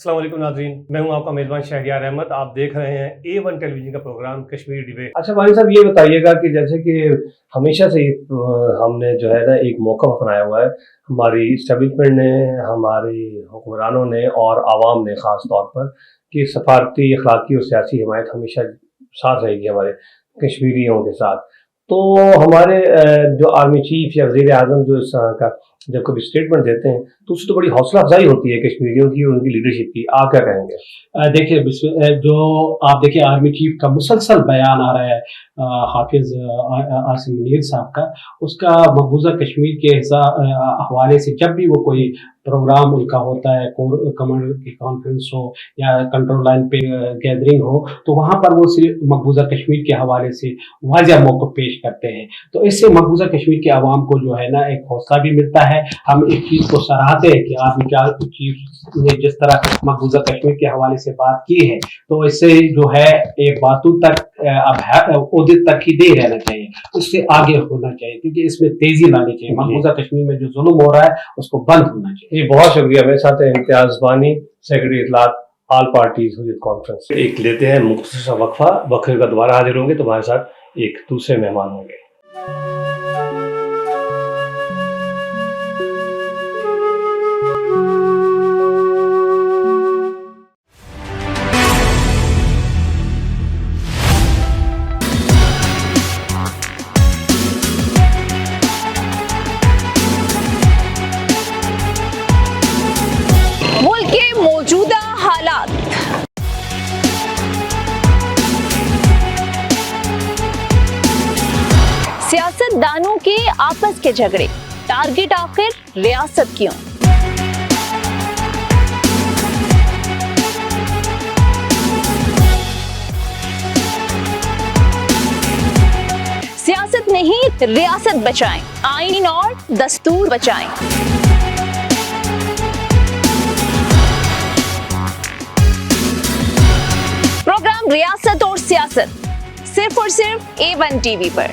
अस्सलाम वालेकुम नाज़रीन, मैं हूं आपका मेज़बान शहरियार अहमद। आप देख रहे हैं A1 टेलीविज़न का प्रोग्राम कश्मीर डिबेट। अच्छा भाई साहब, ये बताइएगा कि जैसे कि हमेशा से हमने जो है ना एक मौका अपनाया हुआ है, हमारी इस्टेब्लिशमेंट ने, हमारे हुक्मरानों ने और आवाम ने ख़ास तौर पर, कि सफारती, अखलाकी और सियासी हिमायत हमेशा साथ रहेगी हमारे कश्मीरियों के साथ। तो हमारे जो आर्मी चीफ या वज़ीर आज़म जो इस तरह का जब कभी स्टेटमेंट देते हैं तो उससे तो बड़ी हौसला अफजाई होती है कश्मीरियों की और उनकी लीडरशिप की। आप क्या कहेंगे? देखिए, जो आप देखिए आर्मी चीफ का मुसलसल बयान आ रहा है हाफिज आसिम मुनीर साहब का, उसका मकबूजा कश्मीर के हवाले से जब भी वो कोई प्रोग्राम उनका होता है, कमांडर की कॉन्फ्रेंस हो या कंट्रोल लाइन पे गैदरिंग हो, तो वहाँ पर वो सिर्फ मकबूजा कश्मीर के हवाले से वाज़ेह मौक़िफ़ पेश करते हैं। तो इससे मकबूजा कश्मीर के आवाम को जो है ना एक हौसला भी मिलता है। हम इस चीज़ को सराहते हैं कि आर्मी चीफ ने जिस तरह मकबूजा कश्मीर के हवाले से बात की है, तो इससे जो है एक बातों तक अब ओहदे तक ही नहीं रहना चाहिए, उससे आगे होना चाहिए, क्योंकि इसमें तेजी लानी चाहिए। मकबूजा कश्मीर में जो जुल्म हो रहा है उसको बंद होना चाहिए। ये बहुत शुक्रिया। मेरे साथ इम्तियाज बानी, सेक्रेटरी इत्तलात ऑल पार्टीज कॉन्फ्रेंस। एक लेते हैं मुख्तसर वक्फा, वक्फे का दोबारा हाजिर होंगे तो हमारे साथ एक दूसरे मेहमान होंगे। मुल्क के मौजूदा हालात, सियासतदानों के आपस के झगड़े, टारगेट आखिर रियासत क्यों? सियासत नहीं, रियासत बचाएं, आईन और दस्तूर बचाएं। प्रोग्राम रियासत और सियासत सिर्फ और सिर्फ A1 टीवी पर।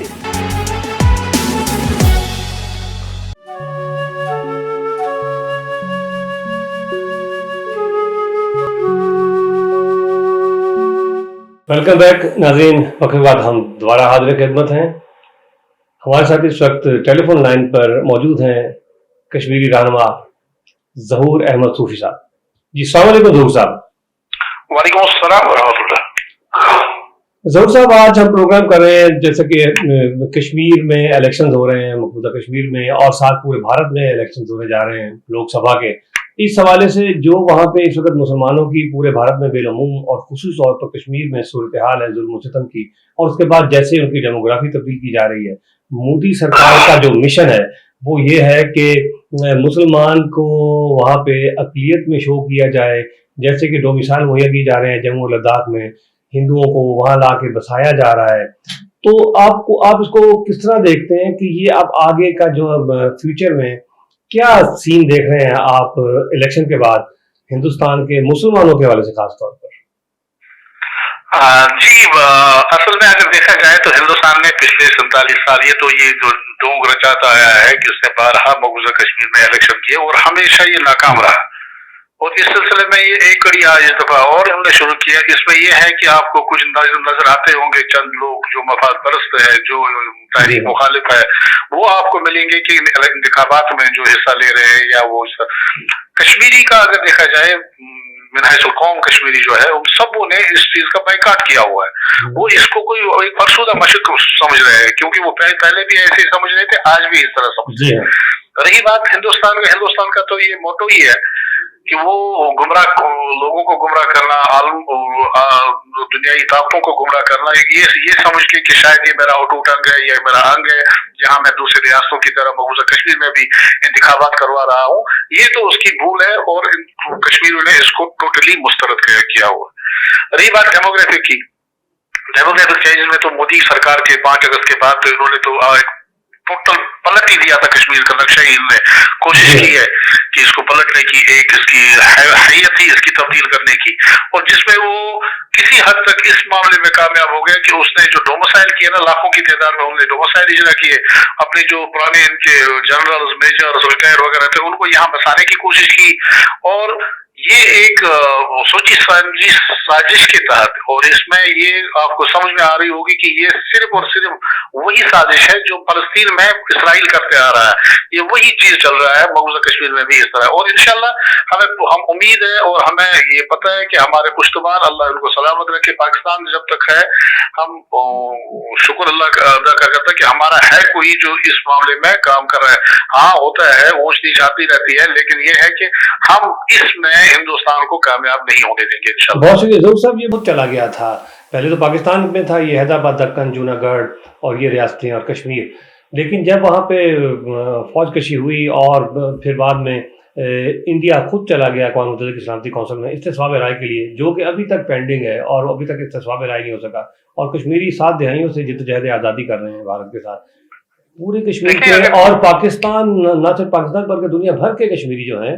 वेलकम बैक नाज़रीन, वक्फे के बाद हम दोबारा हाजिर खिदमत हैं। हमारे साथ इस वक्त टेलीफोन लाइन पर मौजूद हैं कश्मीरी रहनुमा ज़हूर अहमद सूफी साहब। जी अस्सलाम वालेकुम ज़हूर साहब। वालेकुम अस्सलाम वरहमतुल्लाह। ज़हूर साहब, आज हम प्रोग्राम कर रहे हैं जैसे कि कश्मीर में इलेक्शंस हो रहे हैं, मकबूजा कश्मीर में, और साथ पूरे भारत में इलेक्शंस होने जा रहे हैं लोकसभा के। इस हवाले से जो वहाँ पे इस वक्त मुसलमानों की पूरे भारत में बेलूम और खुसूस तौर पर कश्मीर में सूरत हाल है जुल्म सितम की, और उसके बाद जैसे उनकी डेमोग्राफी तब्दील की जा रही है, मोदी सरकार का जो मिशन है वो ये है कि मुसलमान को वहाँ पे अक़लियत में शो किया जाए, जैसे कि डोमिसाइल मुहैया किए जा रहे हैं जम्मू और लद्दाख में, हिंदुओं को वहाँ ला के बसाया जा रहा है। तो आप इसको किस तरह देखते हैं कि ये अब आगे का जो फ्यूचर में क्या सीन देख रहे हैं आप इलेक्शन के बाद हिंदुस्तान के मुसलमानों के हवाले से खास तौर पर? जी, असल में अगर देखा जाए तो हिंदुस्तान ने पिछले 47 साल ये जो ढोंग रचाता आया है कि उसने बारहा मकबूजा कश्मीर में इलेक्शन किए और हमेशा ये नाकाम रहा। और इस सिलसिले में ये एक कड़ी आज इस दफा और हमने शुरू किया। इसमें यह है कि आपको कुछ नजर आते होंगे चंद लोग जो मफाद परस्त है, जो तहरीक मुखालिफ है, वो आपको मिलेंगे कि इंतखाबात में जो हिस्सा ले रहे हैं, या वो कश्मीरी का अगर देखा जाए मिनहाजुल कौम कश्मीरी जो है उन सबों ने इस चीज का बाइकाट किया हुआ है। वो इसको कोई एक फरसुदा मशक समझ रहे हैं, क्योंकि वो पहले भी ऐसे ही समझ रहे थे, आज भी इस तरह समझ रहे हैं। रही बात हिंदुस्तान का तो ये मोटो ही है कि वो लोगों को गुमराह करना, दुनियाई ताकतों को गुमराह करना, ये समझ के कि शायद ये मेरा अटूट अंग है, ये मेरा अंग है, जहां मैं दूसरी रियासतों की तरह मकबूजा कश्मीर में भी इंतखाबात करवा रहा हूँ। ये तो उसकी भूल है और कश्मीर ने इसको टोटली मुस्तरद किया हुआ। रही बात डेमोग्राफिक की, डेमोग्राफिक चेंजेस में तो मोदी सरकार के 5 अगस्त के बाद तो इन्होंने तो टोटल पलट ही दिया था कश्मीर का नक्शा ही। इन्होंने कोशिश की है कि इसको पलटने की, एक इसकी हैयत थी इसकी तब्दील करने की, और जिसमें वो किसी हद तक इस मामले में कामयाब हो गए कि उसने जो डोमिसाइल किए ना, लाखों की तादाद में उन्होंने डोमिसाइल इजरा किए, अपने जो पुराने इनके जनरल्स, मेजर्स, रिटायर वगैरह थे उनको यहाँ बसाने की कोशिश की। और ये एक सोची समझी साजिश के तहत, और इसमें ये आपको समझ में आ रही होगी कि ये सिर्फ और सिर्फ वही साजिश है जो फलस्तीन में इसराइल करते आ रहा है, ये वही चीज चल रहा है मकबूजा कश्मीर में भी इस तरह। और इंशाल्लाह हम उम्मीद है और हमें ये पता है कि हमारे पुश्तबान, अल्लाह उनको सलामत रखे, पाकिस्तान जब तक है, हम शुक्र अल्लाह का अदा करता है कि हमारा है कोई जो इस मामले में काम कर रहा है। हाँ होता है, ऊंच नीच आती रहती है, लेकिन ये है कि हम इसमें हिंदुस्तान को कामयाब नहीं होने देंगे इंशाल्लाह। बहुत शुक्रिया ज़हूर साहब। ये बहुत चला गया था, पहले तो पाकिस्तान में था ये हैदराबाद, दक्कन, जूनागढ़ और ये रियासतें और कश्मीर, लेकिन जब वहाँ पे फौज कशी हुई और फिर बाद में इंडिया खुद चला गया अक़वाम मुत्तहिदा की सलामती कौंसिल में इस्तिस्वाब राय के लिए, जो कि अभी तक पेंडिंग है और अभी तक इस्तिस्वाब राय नहीं हो सका, और कश्मीरी 7 दहाइयों से जिद्दोजहद आज़ादी कर रहे हैं भारत के साथ पूरे कश्मीर के, और पाकिस्तान, ना सिर्फ पाकिस्तान बल्कि दुनिया भर के कश्मीरी जो हैं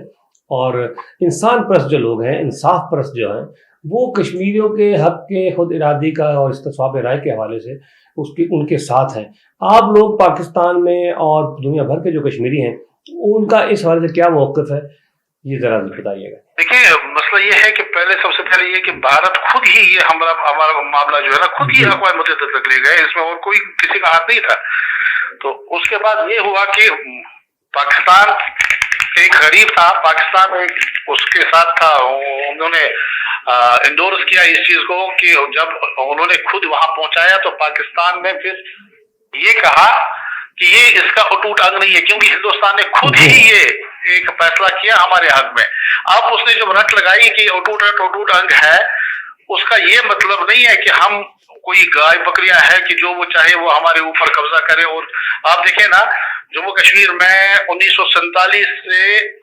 और इंसान परस्त जो लोग हैं, इंसाफ परस्त जो हैं, वो कश्मीरियों के हक के खुद इरादी का और इस्तिस्वाब राय के हवाले से उनके साथ हैं। आप लोग पाकिस्तान में और दुनिया भर के जो कश्मीरी हैं, उनका इस हवाले से क्या मौक़िफ़ है, ये ज़रा बताइएगा। देखिए, मसला ये है कि पहले सबसे पहले ये कि भारत खुद ही ये हमारा मामला जो है ना, खुद ही अक़वाम मुत्तहिदा तक ले गए, इसमें और कोई किसी का हाथ नहीं था। तो उसके बाद ये हुआ कि पाकिस्तान एक गरीब था, पाकिस्तान एक उसके साथ था, उन्होंने इंडोर्स किया इस चीज को कि जब उन्होंने खुद वहां पहुंचाया तो पाकिस्तान ने फिर ये कहा कि ये इसका अटूट अंग नहीं है, क्योंकि हिंदुस्तान ने खुद ही ये एक फैसला किया हमारे हक में। अब उसने जो रट लगाई कि अटूट अंग है, उसका ये मतलब नहीं है कि हम कोई गाय बकरियां है कि जो वो चाहे वो हमारे ऊपर कब्जा करे। और आप देखें ना, जम्मू कश्मीर में 1947 से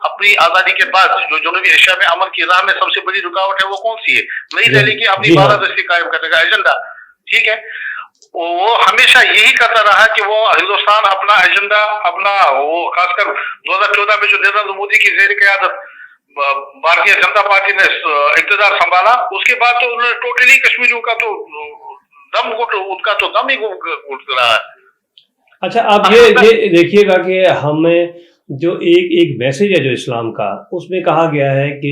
अपनी आजादी के बाद जो जनूबी एशिया में अमन की राह में सबसे बड़ी रुकावट है वो कौन सी है? नई दिल्ली की अपनी बालादस्ती कायम करने का एजेंडा, ठीक है। वो हमेशा यही करता रहा कि वो हिंदुस्तान अपना एजेंडा, अपना वो खासकर 2014 में जो नरेंद्र मोदी की ज़ेर क़यादत भारतीय जनता पार्टी ने इक़्तिदार संभाला, उसके बाद तो उन्होंने टोटली कश्मीरियों का तो उनका तो दम ही घुट रहा है। अच्छा, आप ये देखिएगा कि हमें जो एक मैसेज है जो इस्लाम का, उसमें कहा गया है कि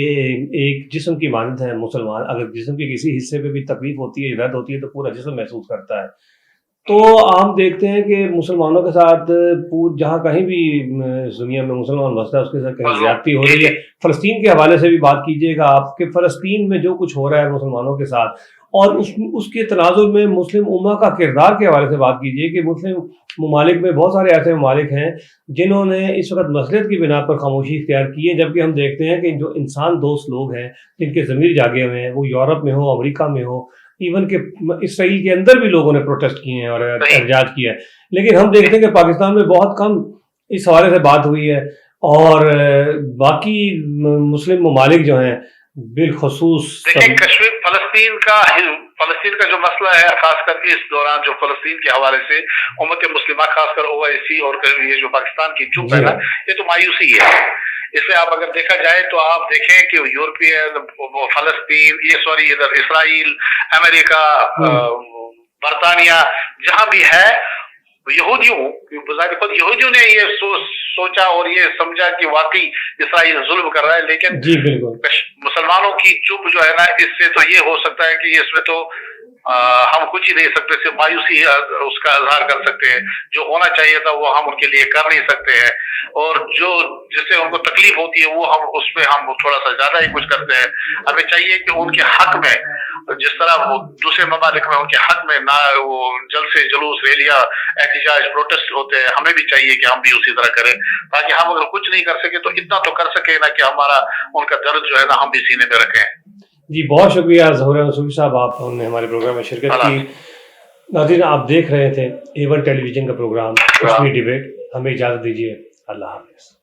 एक जिस्म की मानद है मुसलमान, अगर जिस्म के किसी हिस्से पे भी तकलीफ होती है, दर्द होती है, तो पूरा जिस्म महसूस करता है। तो हम देखते हैं कि मुसलमानों के साथ जहाँ कहीं भी दुनिया में मुसलमान बसता है उसके साथ कहीं ज्यादती हो रही है। फ़लस्तीन के हवाले से भी बात कीजिएगा आप कि फ़लस्तीन में जो कुछ हो रहा है मुसलमानों के साथ, और उसके तनाजुर में मुस्लिम उम्मा का किरदार के हवाले से बात कीजिए कि मुस्लिम ममालिक में बहुत सारे ऐसे ममालिक हैं जिन्होंने इस वक्त मसलियत की बिना पर खामोशी इख्तियार की है, जबकि हम देखते हैं कि जो इंसान दोस्त लोग हैं जिनके ज़मीर जागे हुए हैं, वो यूरोप में हो, अमेरिका में हो, इवन के इसराइल के अंदर भी लोगों ने प्रोटेस्ट किए हैं और एहतजाज किया है। लेकिन हम देखते हैं कि पाकिस्तान में बहुत कम इस हवाले से बात हुई है, और बाकी मुस्लिम ममालिक जो हैं बिलखसूस कश्मीर फलस्तीन का जो मसला है, खास करके इस दौरान जो फलस्तीन के हवाले से उम्मत मुस्लिमा, खासकर OIC और ये जो पाकिस्तान की चुप है ना, ये तो मायूसी है। इसमें आप अगर देखा जाए तो आप देखें कि यूरोपियन, फलस्तीन, इधर इसराइल, अमेरिका, बरतानिया, जहां भी है, यहूदियों ने ये सोचा और ये समझा कि वाकई इसराइल जुल्म कर रहा है, लेकिन जी बिल्कुल मुसलमानों की चुप जो है ना, इससे तो ये हो सकता है कि इसमें तो हम कुछ ही नहीं सकते, सिर्फ मायूसी उसका इजहार कर सकते हैं। जो होना चाहिए था वो हम उनके लिए कर नहीं सकते हैं, और जो जिससे उनको तकलीफ होती है वो उसमें हम थोड़ा सा ज्यादा ही कुछ करते हैं। हमें चाहिए कि उनके हक में, जिस तरह वो दूसरे ममालिक में उनके हक में ना वो जल्द से जुलूस, रैलियां, एहतजाज, प्रोटेस्ट होते हैं, हमें भी चाहिए कि हम भी उसी तरह करें, ताकि हम अगर कुछ नहीं कर सके तो इतना तो कर सके ना कि हमारा उनका दर्द जो है ना हम भी सीने में रखें। जी बहुत शुक्रिया ज़हूर मंसूरी साहब, आपने हमारे प्रोग्राम में शिरकत की। नाज़रीन, आप देख रहे थे A1 टेलीविजन का प्रोग्राम कश्मीर डिबेट। हमें इजाज़त दीजिए, अल्लाह हाफ़िज़।